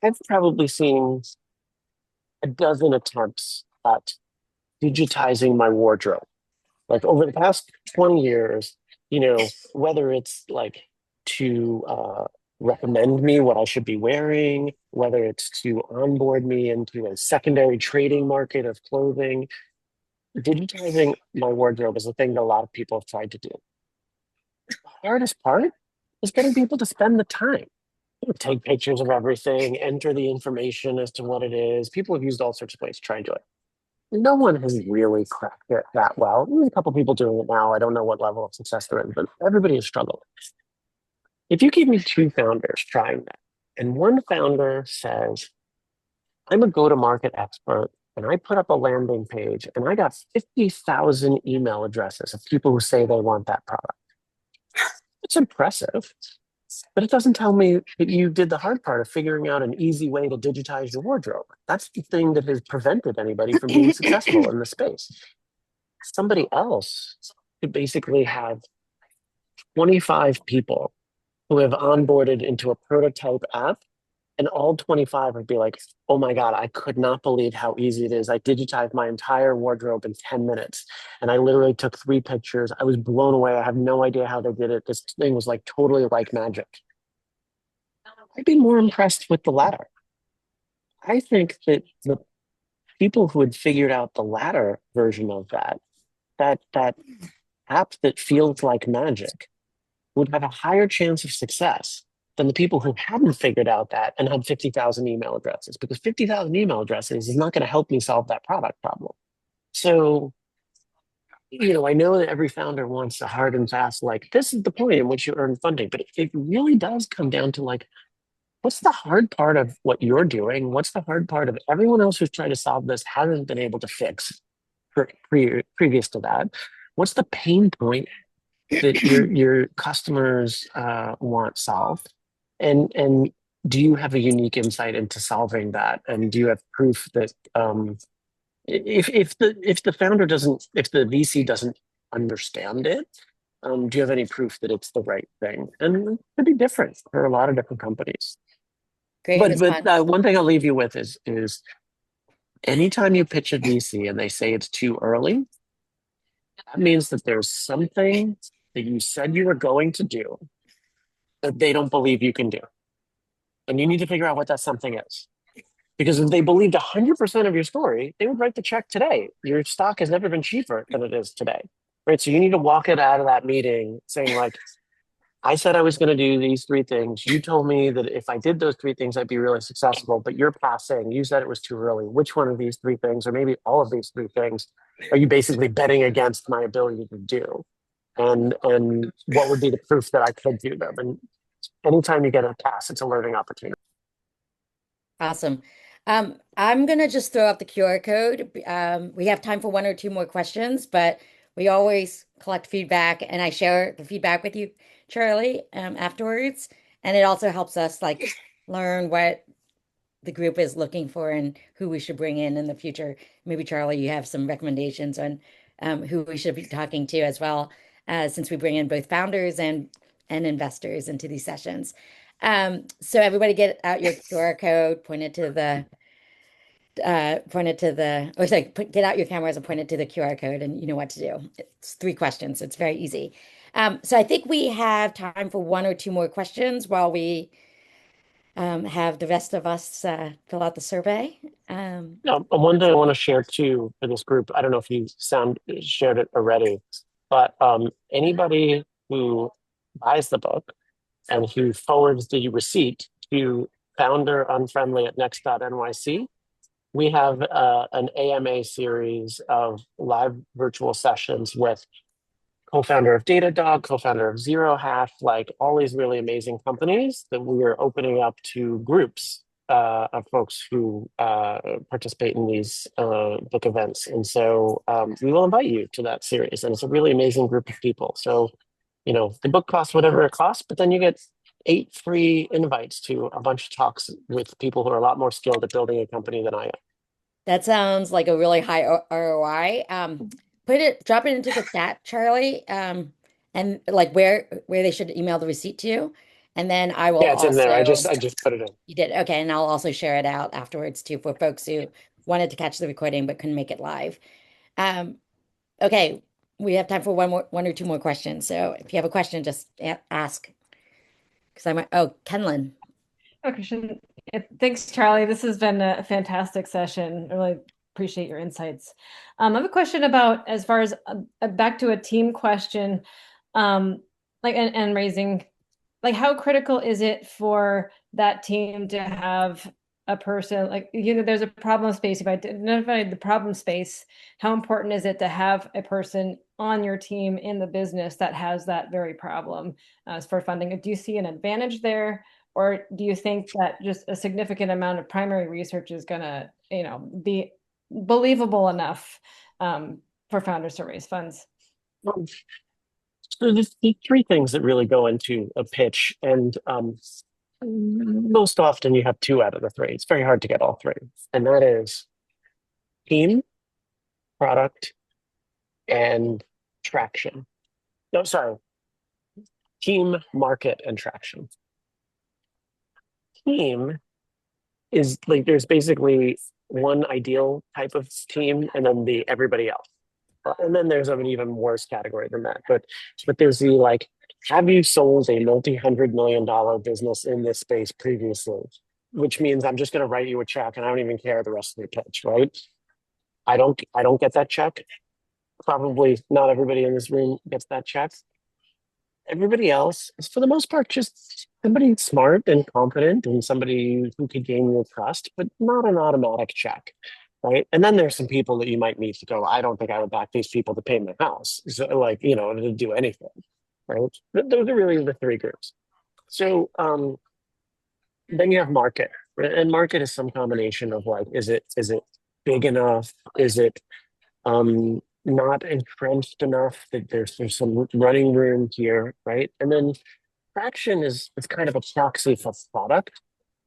I've probably seen a dozen attempts at digitizing my wardrobe. Like over the past 20 years, whether it's like to recommend me what I should be wearing, whether it's to onboard me into a secondary trading market of clothing, digitizing my wardrobe is a thing that a lot of people have tried to do. The hardest part is getting people to spend the time. Take pictures of everything, enter the information as to what it is. People have used all sorts of ways to try and do it. No one has really cracked it that well. There's a couple people doing it now. I don't know what level of success they're in, but everybody has struggled. If you give me two founders trying that, and one founder says, I'm a go-to-market expert, and I put up a landing page, and I got 50,000 email addresses of people who say they want that product. It's impressive. But it doesn't tell me that you did the hard part of figuring out an easy way to digitize your wardrobe. That's the thing that has prevented anybody from being successful in the space. Somebody else could basically have 25 people who have onboarded into a prototype app, and all 25 would be like, oh my God, I could not believe how easy it is. I digitized my entire wardrobe in 10 minutes. And I literally took 3 pictures. I was blown away. I have no idea how they did it. This thing was like totally like magic. I'd be more impressed with the latter. I think that the people who had figured out the latter version of that app that feels like magic, would have a higher chance of success than the people who hadn't figured out that and had 50,000 email addresses, because 50,000 email addresses is not going to help me solve that product problem. So, I know that every founder wants a hard and fast, like, this is the point in which you earn funding, but it really does come down to like, what's the hard part of what you're doing? What's the hard part of everyone else who's tried to solve this hasn't been able to fix previous to that? What's the pain point that your customers want solved, and do you have a unique insight into solving that? And do you have proof that if the founder doesn't, if the VC doesn't understand it, do you have any proof that it's the right thing? And it could be different for a lot of different companies. Great But response. one thing I'll leave you with is anytime you pitch a VC and they say it's too early, that means that there's something that you said you were going to do that they don't believe you can do. And you need to figure out what that something is. Because if they believed 100% of your story, they would write the check today. Your stock has never been cheaper than it is today. Right. So you need to walk it out of that meeting saying, like, I said I was going to do these 3 things. You told me that if I did those 3 things, I'd be really successful. But you're passing. You said it was too early. Which one of these 3 things, or maybe all of these 3 things, are you basically betting against my ability to do? And what would be the proof that I could do them? And anytime you get a pass, it's a learning opportunity. Awesome. I'm gonna just throw up the QR code. We have time for 1 or 2 more questions, but we always collect feedback, and I share the feedback with you, Charlie, afterwards. And it also helps us like learn what the group is looking for and who we should bring in the future. Maybe Charlie, you have some recommendations on who we should be talking to as well, since we bring in both founders and investors into these sessions. So everybody get out your QR code, get out your cameras and point it to the QR code, and you know what to do. It's 3 questions. It's very easy. So I think we have time for 1 or 2 more questions while we have the rest of us fill out the survey. No, one thing I want to share too for this group, I don't know if you shared it already, but anybody who buys the book and who forwards the receipt to Founder Unfriendly at next.nyc, we have an AMA series of live virtual sessions with co-founder of Datadog, co-founder of Zero Hash, like all these really amazing companies that we are opening up to groups of folks who participate in these book events. And so we will invite you to that series. And it's a really amazing group of people. So, the book costs whatever it costs, but then you get 8 free invites to a bunch of talks with people who are a lot more skilled at building a company than I am. That sounds like a really high ROI. Drop it into the chat, Charlie, and like where they should email the receipt to, and then I will Yeah, it's in there. I also. just put it in. You did. Okay, and I'll also share it out afterwards too for folks who wanted to catch the recording but couldn't make it live. Okay, we have time for one or two more questions. So if you have a question, just ask. Because Kenlin. Oh, Christian, thanks, Charlie. This has been a fantastic session. I really appreciate your insights. I have a question about, as far as back to a team question, like and raising, like how critical is it for that team to have a person, like there's a problem space. If I identify the problem space, how important is it to have a person on your team in the business that has that very problem as for funding? Do you see an advantage there? Or do you think that just a significant amount of primary research is going to, be believable enough for founders to raise funds? So there's 3 things that really go into a pitch, and most often you have 2 out of the 3. It's very hard to get all 3, and that is team, product, and traction. No, sorry, team, market, and traction. Team is like there's basically one ideal type of team, and then the everybody else. And then there's an even worse category than that. But there's the like, have you sold a multi-$100 million business in this space previously? Which means I'm just going to write you a check and I don't even care the rest of the pitch, right? I don't get that check. Probably not everybody in this room gets that check. Everybody else is, for the most part, just somebody smart and confident and somebody who could gain your trust, but not an automatic check, right? And then there's some people that you might meet to go, I don't think I would back these people to pay my house, so, like, to do anything, right? Those are really the 3 groups. So then you have market, right? And market is some combination of like, is it big enough? Is it not entrenched enough that there's some running room here, right? And then traction is kind of a proxy for product,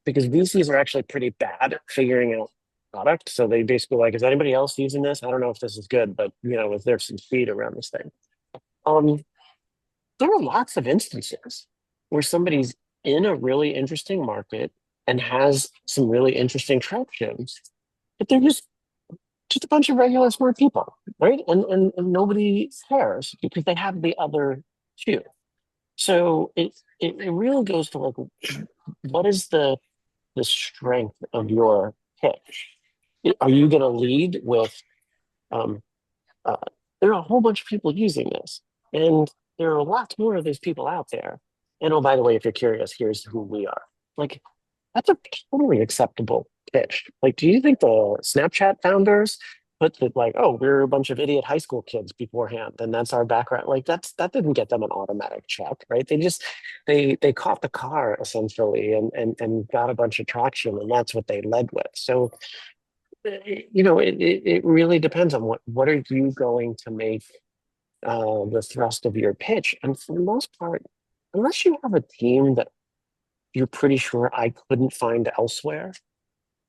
because VCs are actually pretty bad at figuring out product. So they basically like, is anybody else using this? I don't know if this is good, but is there some speed around this thing? There are lots of instances where somebody's in a really interesting market and has some really interesting traction, but they're just a bunch of regular smart people, right? And nobody cares because they have the other 2. So it really goes to like, what is the strength of your pitch? Are you going to lead with, there are a whole bunch of people using this, and there are lots more of these people out there. And oh, by the way, if you're curious, here's who we are. Like, that's a totally acceptable pitch. Like, do you think the Snapchat founders put that like, oh, we're a bunch of idiot high school kids beforehand, and that's our background? Like, that didn't get them an automatic check, right? They just they caught the car essentially and got a bunch of traction, and that's what they led with. So it really depends on what are you going to make the thrust of your pitch. And for the most part, unless you have a team that you're pretty sure I couldn't find elsewhere,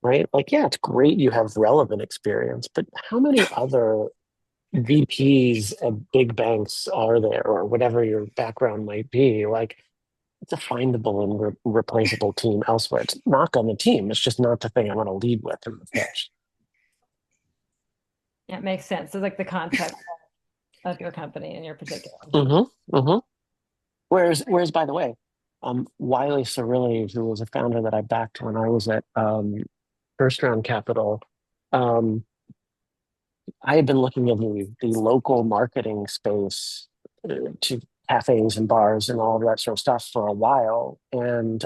right? Like, yeah, it's great you have relevant experience, but how many other VPs at big banks are there, or whatever your background might be? Like, it's a findable and replaceable team elsewhere. It's not on the team. It's just not the thing I want to lead with in the pitch. Yeah, it makes sense. So like the context of your company and your particular. Mm-hmm. Mm-hmm. Whereas, by the way, Wiley Cirilli, who was a founder that I backed when I was at First Round Capital. Um, I had been looking at the local marketing space to cafes and bars and all of that sort of stuff for a while, and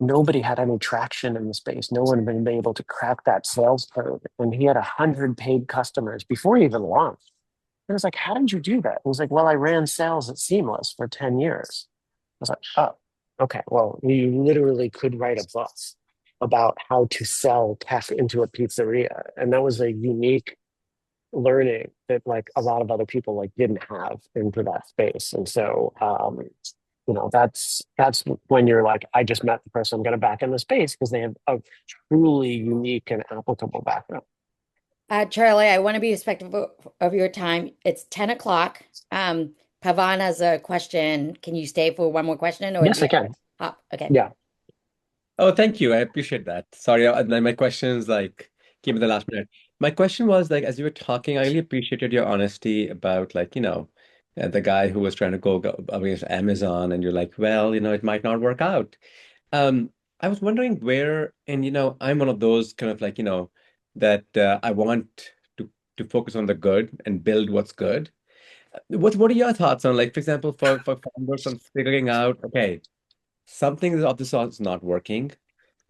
nobody had any traction in the space. No one had been able to crack that sales code, and he had 100 paid customers before he even launched. And I was like, "How did you do that?" He was like, "Well, I ran sales at Seamless for 10 years." I was like, "Oh, okay. Well, you literally could write a book about how to sell tech into a pizzeria," and that was a unique learning that like a lot of other people like didn't have into that space. And so that's when you're like, I just met the person I'm going to back in the space because they have a truly unique and applicable background. Charlie, I want to be respectful of your time. It's 10 o'clock. Pavan has a question. Can you stay for one more question or do Yes, you I can. hop? Okay. Yeah. Oh, thank you. I appreciate that. Sorry, my questions like came in the last minute. My question was like, as you were talking, I really appreciated your honesty about like, the guy who was trying to go against Amazon, and you're like, well, it might not work out. Um, I was wondering where, and I'm one of those kind of like, that I want to focus on the good and build what's good. What are your thoughts on like, for example, for founders on figuring out, okay, something of this sort is not working.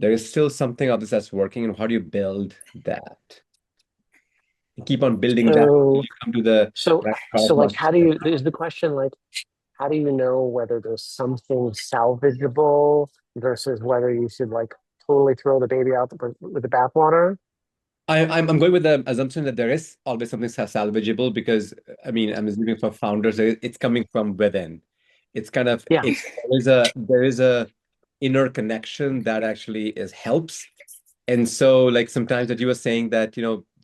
There is still something of this that's working, and how do you build that? You keep on building that. So You come to the so right so product like market how do fit. you is the question like how do you know whether there's something salvageable versus whether you should like totally throw the baby out with the bathwater? I'm going with the assumption that there is always something salvageable because I mean I'm assuming for founders it's coming from within. It's kind of Yeah. there is a inner connection that actually is helps. And so like sometimes that you were saying that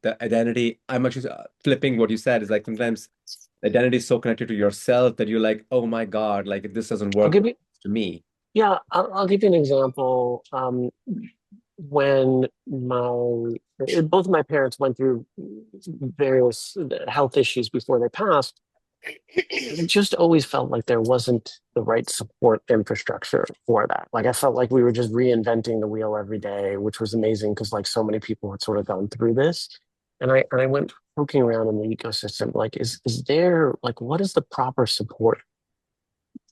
the identity, I'm actually flipping what you said, is like sometimes identity is so connected to yourself that you're like, oh my God, like if this doesn't I'll work, give what you happens to me? Yeah, I'll give you an example. When both of my parents went through various health issues before they passed, it just always felt like there wasn't the right support infrastructure for that. Like I felt like we were just reinventing the wheel every day, which was amazing because like so many people had sort of gone through this. And I went poking around in the ecosystem, like is there like what is the proper support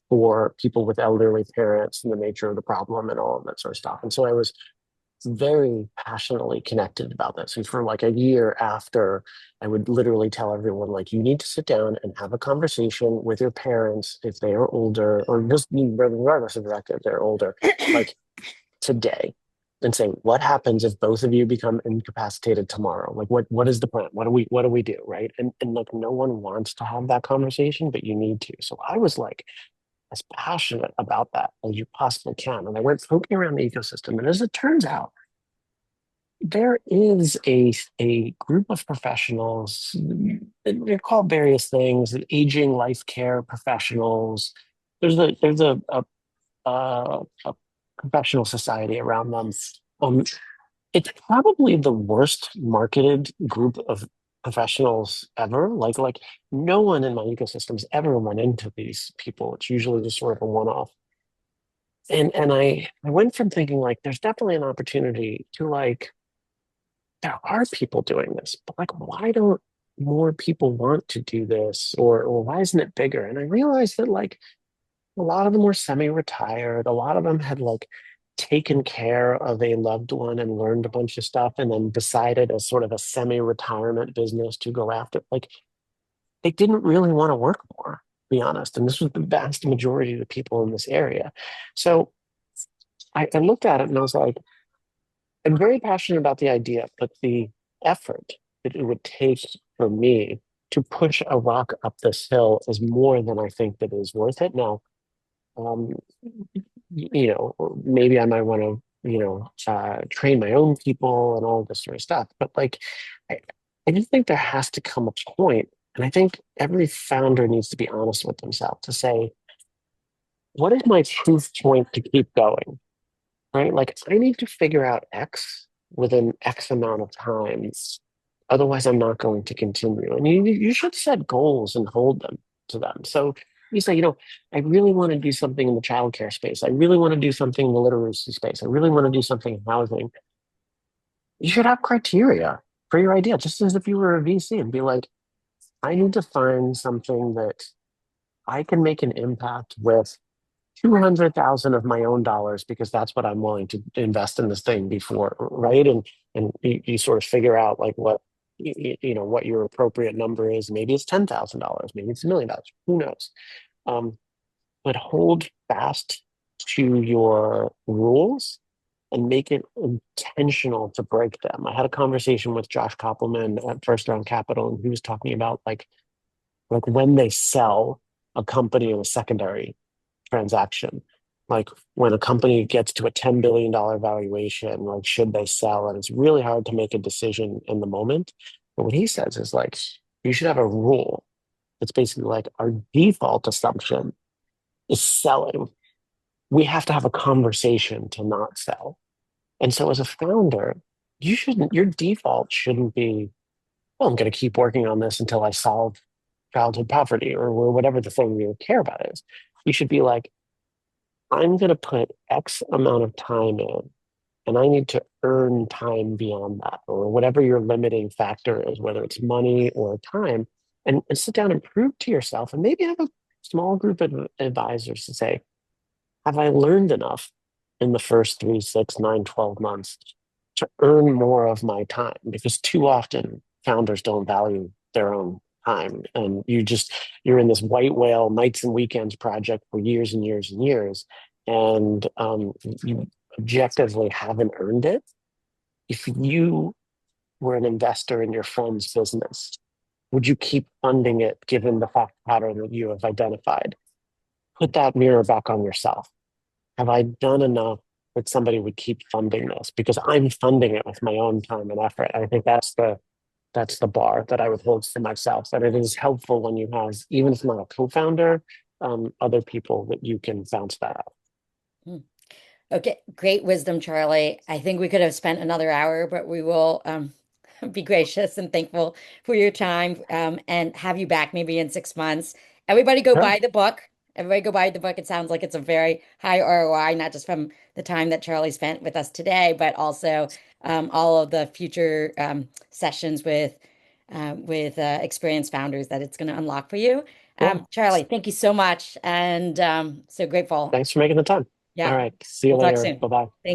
for people with elderly parents and the nature of the problem and all of that sort of stuff. And so I was very passionately connected about this. And for like a year after, I would literally tell everyone, like, you need to sit down and have a conversation with your parents if they are older, or just regardless of the fact that they're older, like today, and say, what happens if both of you become incapacitated tomorrow? Like, what is the plan? What do we do? Right. And like, no one wants to have that conversation, but you need to. So I was like, as passionate about that as you possibly can. And I went poking around the ecosystem. And as it turns out, there is a group of professionals, they're called various things, aging life care professionals. There's a professional society around them. Um, it's probably the worst marketed group of professionals ever. Like no one in my ecosystems ever run into these people. It's usually just sort of a one-off. And I went from thinking like there's definitely an opportunity to like there are people doing this, but like why don't more people want to do this or why isn't it bigger? And I realized that like a lot of them were semi-retired. A lot of them had like taken care of a loved one and learned a bunch of stuff and then decided as sort of a semi-retirement business to go after. Like they didn't really want to work more, to be honest. And this was the vast majority of the people in this area. So I looked at it and I was like, I'm very passionate about the idea, but the effort that it would take for me to push a rock up this hill is more than I think that is worth it. Now, um, maybe I might want to, train my own people and all this sort of stuff. But like, I, I just think there has to come a point, and I think every founder needs to be honest with themselves to say, what is my proof point to keep going? Right? Like, I need to figure out X within X amount of time. Otherwise, I'm not going to continue. And you should set goals and hold them to them. So You say, I really want to do something in the childcare space. I really want to do something in the literacy space. I really want to do something in housing. You should have criteria for your idea, just as if you were a VC and be like, I need to find something that I can make an impact with 200,000 of my own dollars because that's what I'm willing to invest in this thing before, right? And you sort of figure out like what your appropriate number is. Maybe it's $10,000, maybe it's $1 million. Who knows? Um, but hold fast to your rules and make it intentional to break them. I had a conversation with Josh Koppelman at First Round Capital, and he was talking about like when they sell a company in a secondary transaction, like when a company gets to a $10 billion valuation, like should they sell? And it's really hard to make a decision in the moment. But what he says is like, you should have a rule that's basically like our default assumption is selling. We have to have a conversation to not sell. And so as a founder, your default shouldn't be, well, I'm going to keep working on this until I solve childhood poverty or whatever the thing you care about is. You should be like, I'm going to put X amount of time in, and I need to earn time beyond that, or whatever your limiting factor is, whether it's money or time, and sit down and prove to yourself, and maybe have a small group of advisors to say, have I learned enough in the first 3, 6, 9, 12 months to earn more of my time? Because too often founders don't value their own time. And you're in this white whale nights and weekends project for years and years and years. And you objectively haven't earned it. If you were an investor in your friend's business, would you keep funding it given the fact pattern that you have identified? Put that mirror back on yourself. Have I done enough that somebody would keep funding this? Because I'm funding it with my own time and effort. I think that's the bar that I would hold for myself. That it is helpful when you have, even if not a co-founder, other people that you can bounce that out. Hmm. Okay, great wisdom, Charlie. I think we could have spent another hour, but we will be gracious and thankful for your time and have you back maybe in 6 months. Everybody go Sure. buy the book. Everybody go buy the book. It sounds like it's a very high ROI, not just from the time that Charlie spent with us today, but also all of the future sessions with experienced founders that it's going to unlock for you. Cool. Charlie, thank you so much, and so grateful. Thanks for making the time. Yeah, All right. See you we'll talk later. soon. Bye bye. Thank